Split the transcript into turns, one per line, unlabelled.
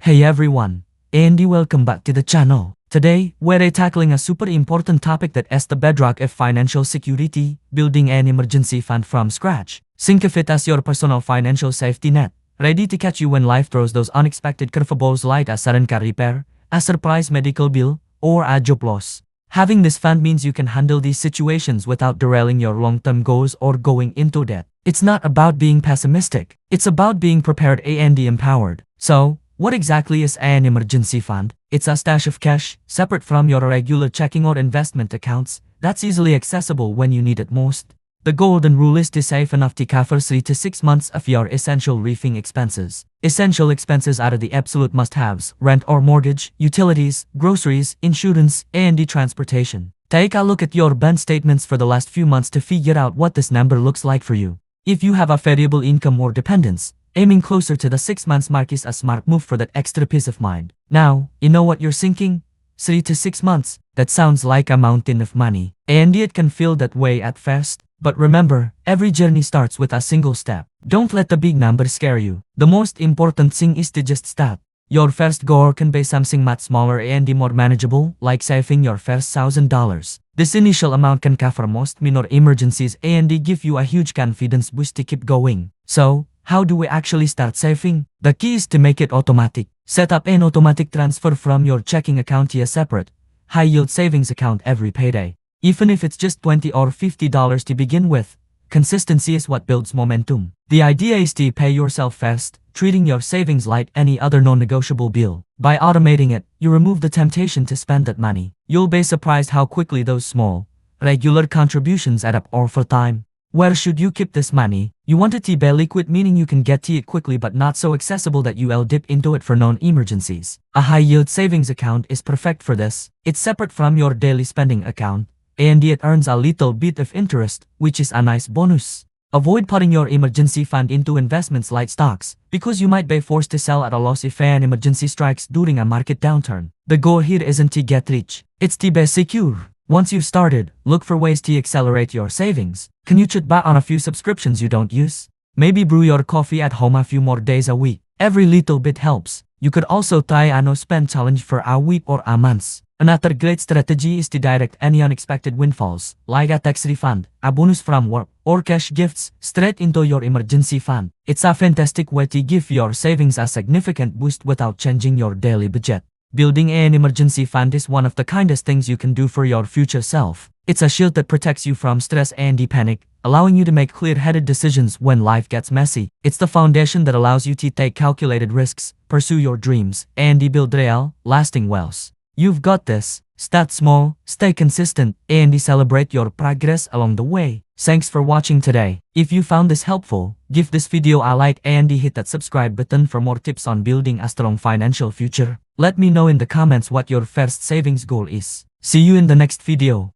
Hey everyone, Andy, welcome back to the channel. Today, we're tackling a super important topic that is the bedrock of financial security, building an emergency fund from scratch. Think of it as your personal financial safety net, ready to catch you when life throws those unexpected curveballs like a sudden car repair, a surprise medical bill, or a job loss. Having this fund means you can handle these situations without derailing your long-term goals or going into debt. It's not about being pessimistic, it's about being prepared and empowered. So, what exactly is an emergency fund? It's a stash of cash, separate from your regular checking or investment accounts, that's easily accessible when you need it most. The golden rule is to save enough to cover 3 to 6 months of your essential living expenses. Essential expenses are the absolute must-haves: rent or mortgage, utilities, groceries, insurance, and transportation. Take a look at your bank statements for the last few months to figure out what this number looks like for you. If you have a variable income or dependents, aiming closer to the 6 months mark is a smart move for that extra peace of mind. Now, you know what you're thinking? 3 to 6 months, that sounds like a mountain of money. And it can feel that way at first. But remember, every journey starts with a single step. Don't let the big number scare you. The most important thing is to just start. Your first goal can be something much smaller and more manageable, like saving your first $1,000. This initial amount can cover most minor emergencies and give you a huge confidence boost to keep going. So, how do we actually start saving? The key is to make it automatic. Set up an automatic transfer from your checking account to a separate, high-yield savings account every payday. Even if it's just $20 or $50 to begin with, consistency is what builds momentum. The idea is to pay yourself first, treating your savings like any other non-negotiable bill. By automating it, you remove the temptation to spend that money. You'll be surprised how quickly those small, regular contributions add up over time. Where should you keep this money? You want it to be liquid, meaning you can get to it quickly but not so accessible that you'll dip into it for non-emergencies. A high-yield savings account is perfect for this. It's separate from your daily spending account, and it earns a little bit of interest, which is a nice bonus. Avoid putting your emergency fund into investments like stocks, because you might be forced to sell at a loss if an emergency strikes during a market downturn. The goal here isn't to get rich, it's to be secure. Once you've started, look for ways to accelerate your savings. Can you cut back on a few subscriptions you don't use? Maybe brew your coffee at home a few more days a week. Every little bit helps. You could also try a no-spend challenge for a week or a month. Another great strategy is to direct any unexpected windfalls, like a tax refund, a bonus from work, or cash gifts, straight into your emergency fund. It's a fantastic way to give your savings a significant boost without changing your daily budget. Building an emergency fund is one of the kindest things you can do for your future self. It's a shield that protects you from stress and panic, allowing you to make clear-headed decisions when life gets messy. It's the foundation that allows you to take calculated risks, pursue your dreams, and build real, lasting wealth. You've got this. Start small, stay consistent, and celebrate your progress along the way. Thanks for watching today. If you found this helpful, give this video a like and hit that subscribe button for more tips on building a strong financial future. Let me know in the comments what your first savings goal is. See you in the next video.